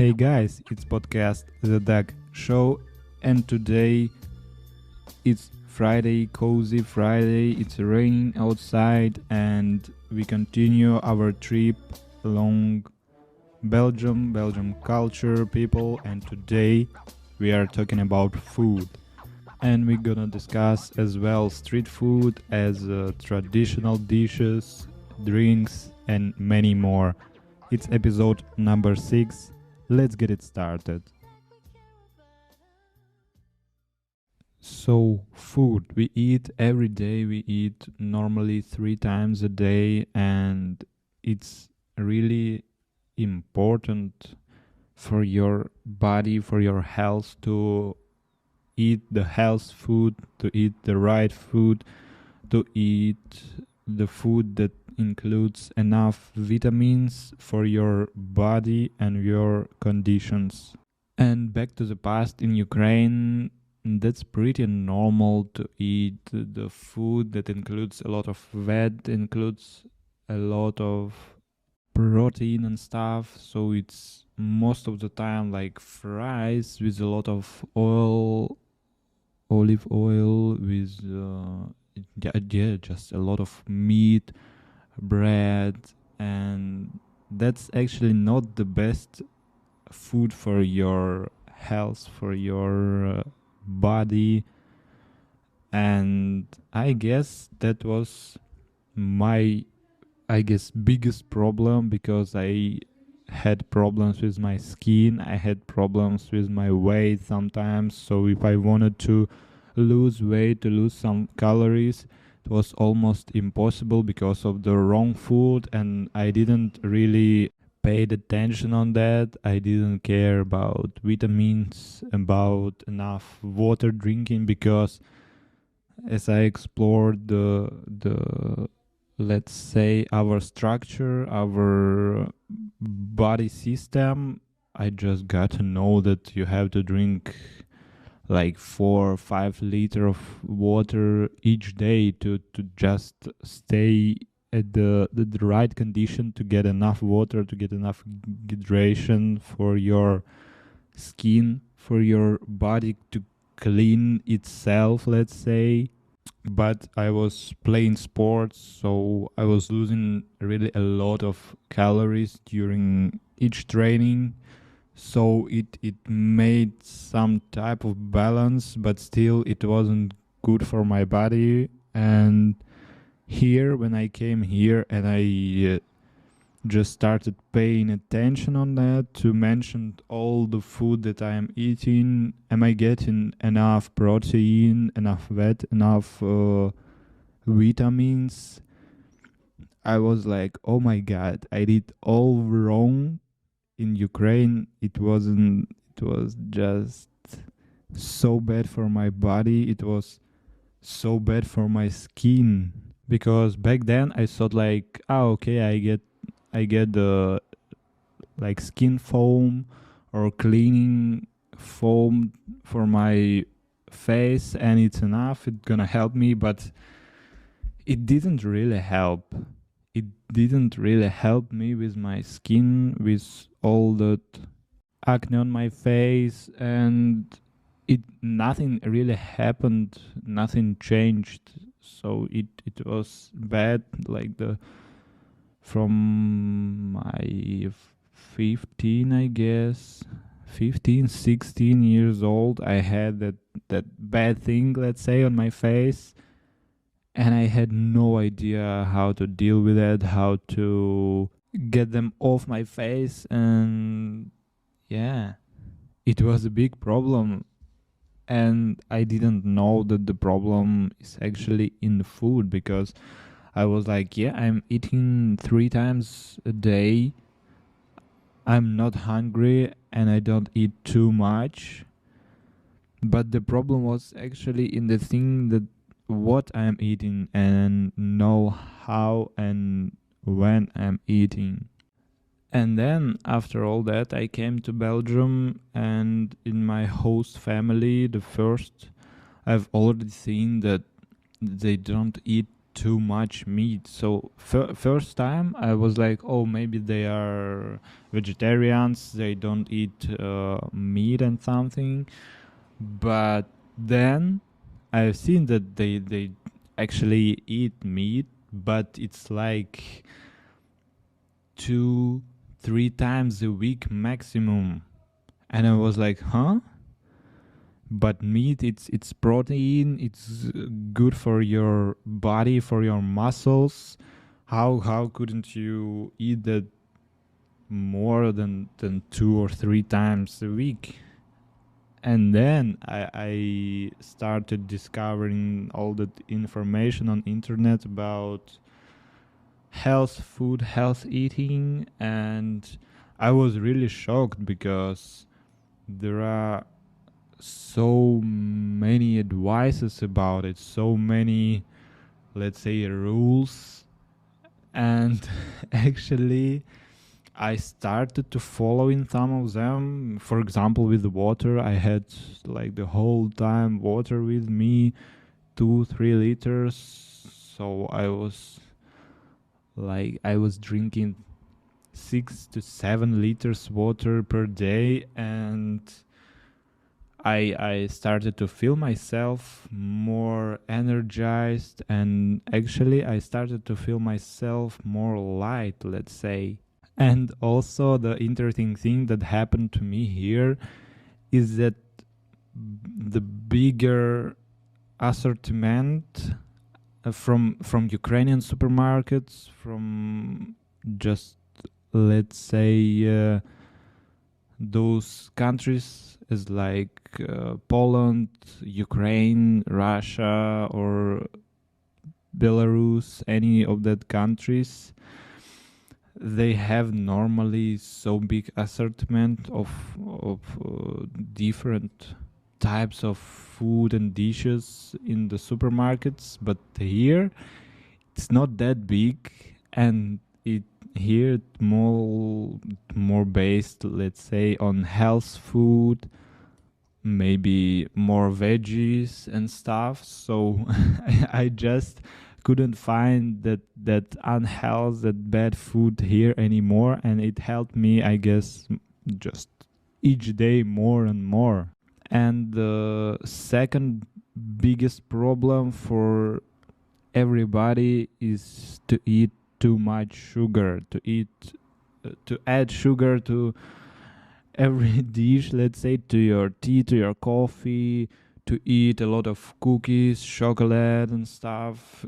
Hey guys, it's podcast The Duck Show, and today it's Friday, cozy Friday. It's raining outside, and we continue our trip along Belgium culture, people, and today we are talking about food. And we're gonna discuss as well street food as traditional dishes, drinks, and many more. It's episode number 6. Let's get it started. So, food. We eat every day. We eat normally 3 times a day, and it's really important for your body, for your health to eat the health food, to eat the right food, to eat the food that includes enough vitamins for your body and your conditions. And back to the past in Ukraine, that's pretty normal to eat the food that includes a lot of fat, includes a lot of protein and stuff. So it's most of the time like fries with a lot of oil, olive oil, with just a lot of meat, bread, and that's actually not the best food for your health, for your body. And I guess that was my biggest problem, because I had problems with my skin, I had problems with my weight sometimes. So if I wanted to lose weight, to lose some calories, it was almost impossible because of the wrong food, and I didn't really paid attention on that. I didn't care about vitamins, about enough water drinking, because as I explored the let's say our structure, our body system, I just got to know that you have to drink like 4 or 5 liter of water each day to just stay at the right condition, to get enough water, to get enough hydration for your skin, for your body to clean itself, let's say. But I was playing sports, so I was losing really a lot of calories during each training. So it made some type of balance, but still it wasn't good for my body. And here, when I came here and I just started paying attention on that, to mention all the food that I am eating, am I getting enough protein, enough fat, enough vitamins, I was like, oh my god, I did all wrong. In Ukraine, it wasn't, it was just so bad for my body, it was so bad for my skin. Because back then I thought like, oh okay, I get the like skin foam or cleaning foam for my face, and it's enough, it's gonna help me. But it didn't really help. It didn't really help me with my skin, with all that acne on my face, and it nothing really happened, nothing changed. So it was bad, like the from my 15, I guess 15, 16 years old, I had that bad thing, let's say, on my face, and I had no idea how to deal with it, how to get them off my face. And yeah, it was a big problem, and I didn't know that the problem is actually in the food, because I was like, yeah, I'm eating 3 times a day, I'm not hungry, and I don't eat too much. But the problem was actually in the thing that what I'm eating, and know how and when I'm eating. And then after all that, I came to Belgium, and in my host family, the first, I've already seen that they don't eat too much meat. So first time I was like, oh, maybe they are vegetarians, they don't eat meat and something. But then I've seen that they actually eat meat, but it's like 2-3 times a week maximum. And I was like, huh? But meat, it's protein, it's good for your body, for your muscles. How couldn't you eat that more than 2 or 3 times a week? And then I started discovering all that information on internet about health food, health eating, and I was really shocked because there are so many advices about it, so many, let's say, rules. And actually I started to follow in some of them. For example, with the water, I had like the whole time water with me, 2-3 liters. So I was drinking 6-7 liters water per day, and I started to feel myself more energized, and actually I started to feel myself more light, let's say. And also the interesting thing that happened to me here is that the bigger assortment from Ukrainian supermarkets, from just, let's say, those countries as like Poland, Ukraine, Russia, or Belarus, any of that countries, they have normally so big assortment of different types of food and dishes in the supermarkets, but here it's not that big, and it here more based, let's say, on health food, maybe more veggies and stuff. So I just couldn't find that unhealthy, that bad food here anymore, and it helped me, I guess, just each day more and more. And the second biggest problem for everybody is to eat too much sugar, to add sugar to every dish, let's say, to your tea, to your coffee, to eat a lot of cookies, chocolate and stuff.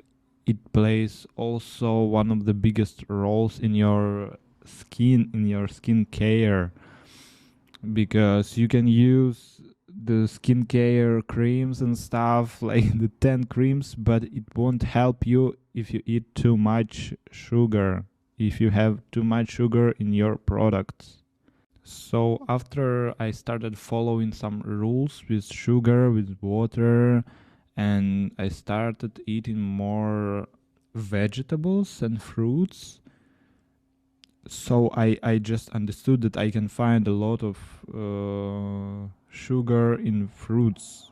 It plays also one of the biggest roles in your skin, in your skin care, because you can use the skincare creams and stuff like the 10 creams, but it won't help you if you eat too much sugar, if you have too much sugar in your products. So after I started following some rules with sugar, with water, and I started eating more vegetables and fruits, so I just understood that I can find a lot of sugar in fruits.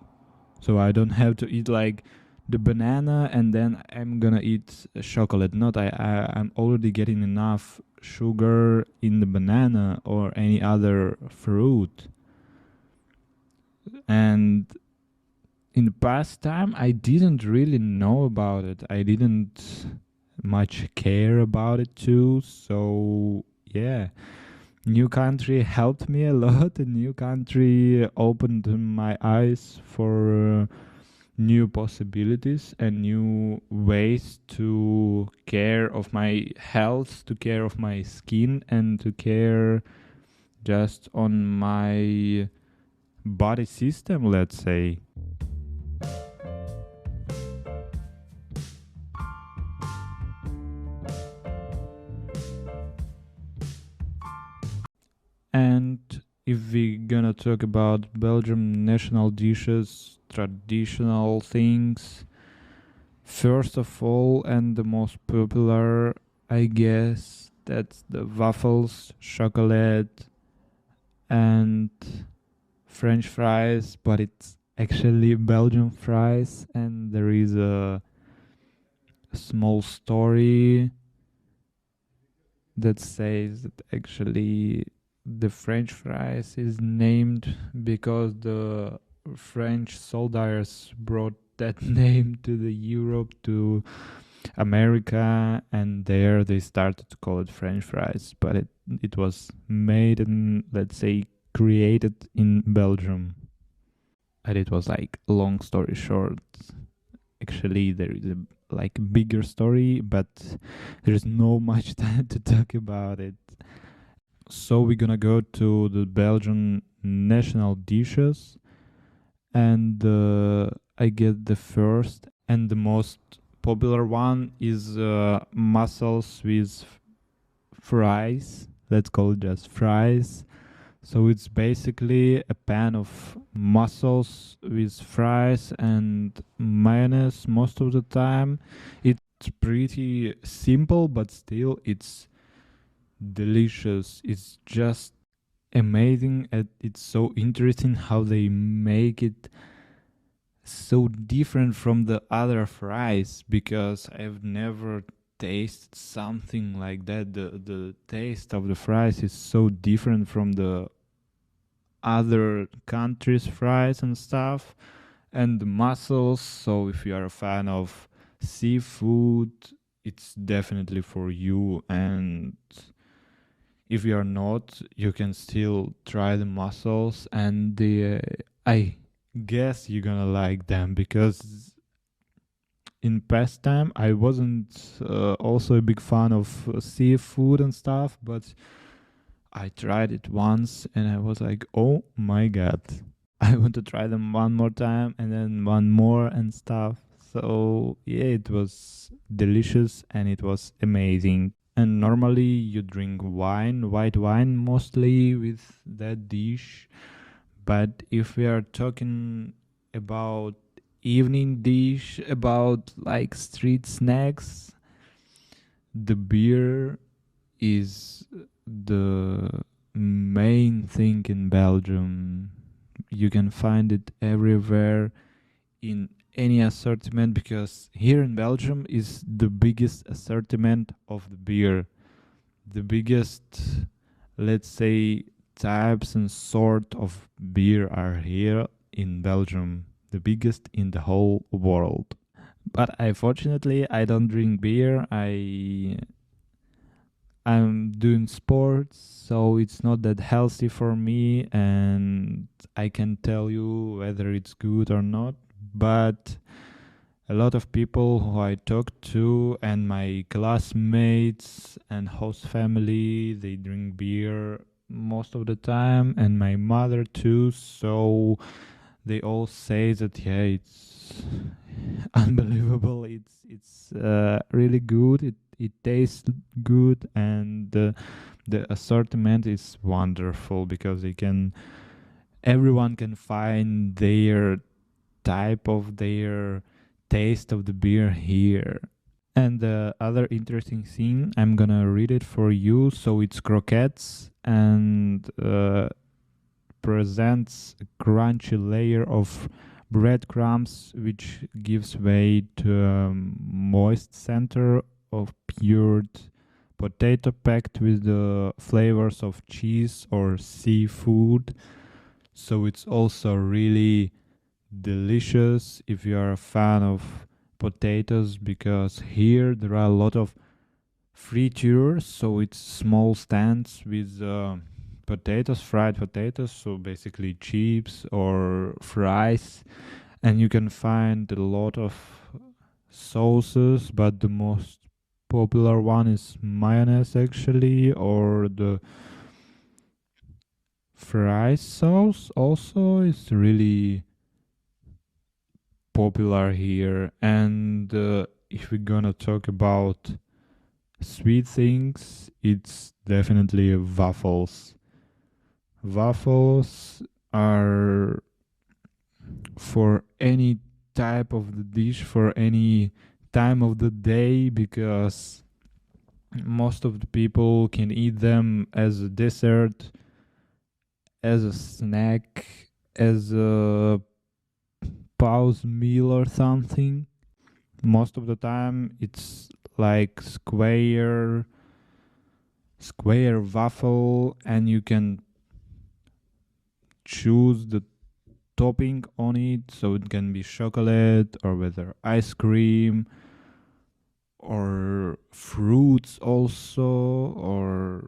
So I don't have to eat like the banana and then I'm gonna eat chocolate. Not I'm already getting enough sugar in the banana or any other fruit. And in the past time I didn't really know about it. I didn't much care about it too. So yeah, new country helped me a lot. A new country opened my eyes for new possibilities and new ways to care of my health, to care of my skin, and to care just on my body system, let's say. And if we're gonna talk about Belgium national dishes, traditional things, first of all, and the most popular, I guess, that's the waffles, chocolate, and French fries, but it's actually Belgian fries, and there is a a small story that says that actually the French fries is named because the French soldiers brought that name to the Europe, to America, and there they started to call it French fries. But it was made and, let's say, created in Belgium. And it was like, long story short, actually there is a like bigger story, but there's no much time to talk about it. So we're gonna go to the Belgian national dishes, and I get the first and the most popular one is mussels with fries. Let's call it just fries. So it's basically a pan of mussels with fries and mayonnaise most of the time. It's pretty simple, but still it's delicious. It's just amazing, and it's so interesting how they make it so different from the other fries, because I've never tasted something like that. The taste of the fries is so different from the other countries' fries and stuff, and the mussels. So if you are a fan of seafood, it's definitely for you. And if you are not, you can still try the mussels, and I guess you're gonna like them, because in past time I wasn't also a big fan of seafood and stuff, but I tried it once and I was like, oh my god, I want to try them one more time and then one more and stuff. So yeah, it was delicious and it was amazing. And normally you drink wine, white wine mostly with that dish. But if we are talking about evening dish, about like street snacks, the beer is the main thing in Belgium. You can find it everywhere in any assortment, because here in Belgium is the biggest assortment of the beer. The biggest, let's say, types and sort of beer are here in Belgium. The biggest in the whole world. But unfortunately, I don't drink beer. I'm doing sports, so it's not that healthy for me, and I can tell you whether it's good or not. But a lot of people who I talk to, and my classmates and host family, they drink beer most of the time, and my mother too. So they all say that yeah, it's unbelievable. It's really good. It tastes good, and the assortment is wonderful, because everyone can find their type of their taste of the beer here. And the other interesting thing, I'm gonna read it for you. So it's croquettes, and presents a crunchy layer of breadcrumbs, which gives way to a moist center of cured potato packed with the flavors of cheese or seafood. So it's also really delicious if you are a fan of potatoes, because here there are a lot of fritures, so it's small stands with potatoes, fried potatoes, so basically chips or fries, and you can find a lot of sauces, but the most popular one is mayonnaise actually, or the fry sauce also is really popular here. And if we're gonna talk about sweet things, it's definitely waffles. Waffles are for any type of the dish, for any time of the day, because most of the people can eat them as a dessert, as a snack, as a pause meal or something. Most of the time, it's like square waffle, and you can choose the topping on it, so it can be chocolate or whether ice cream or fruits also, or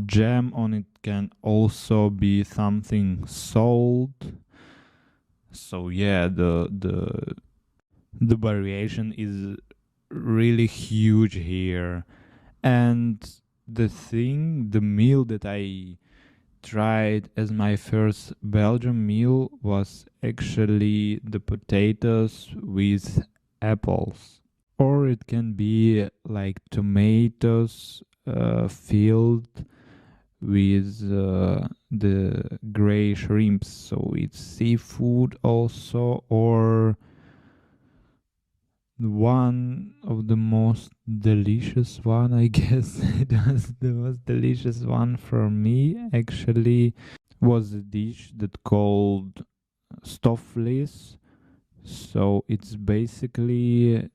jam on it can also be something salt. So yeah, the variation is really huge here. And the meal that I tried as my first Belgian meal was actually the potatoes with apples. Or it can be like tomatoes filled with the gray shrimps. So it's seafood also, or one of the most delicious one, I guess. It was the most delicious one for me actually was a dish that called stofflis. So it's basically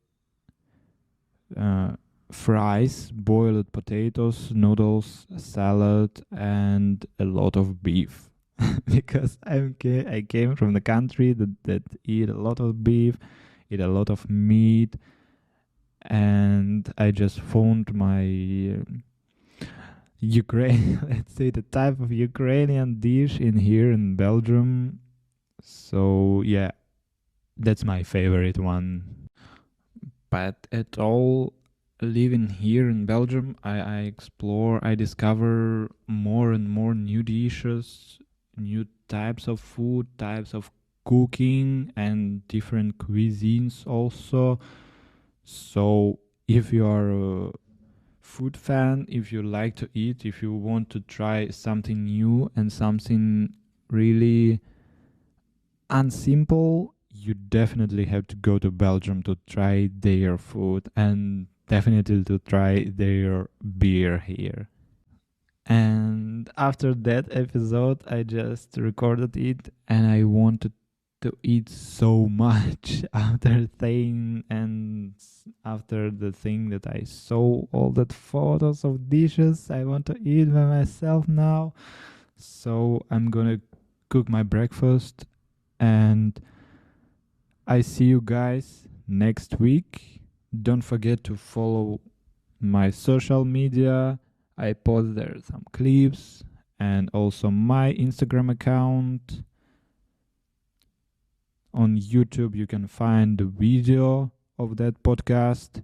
uh, fries, boiled potatoes, noodles, salad, and a lot of beef. Because I came from the country that eat a lot of beef, eat a lot of meat, and I just found my Ukraine, let's say the type of Ukrainian dish in here in Belgium. So yeah, that's my favorite one. But at all, living here in Belgium, I explore, I discover more and more new dishes, new types of food, types of cooking, and different cuisines also. So if you are a food fan, if you like to eat, if you want to try something new and something really unsimple, you definitely have to go to Belgium to try their food and definitely to try their beer here. And after that episode, I just recorded it and I wanted to eat so much after thing and after the thing that I saw all that photos of dishes I want to eat by myself now. So I'm gonna cook my breakfast and I see you guys next week. Don't forget to follow my social media. I post there some clips and also my Instagram account. On YouTube, you can find the video of that podcast.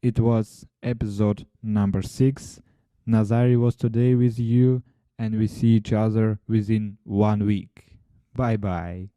It was episode number 6. Nazari was today with you, and we see each other within 1 week. Bye bye.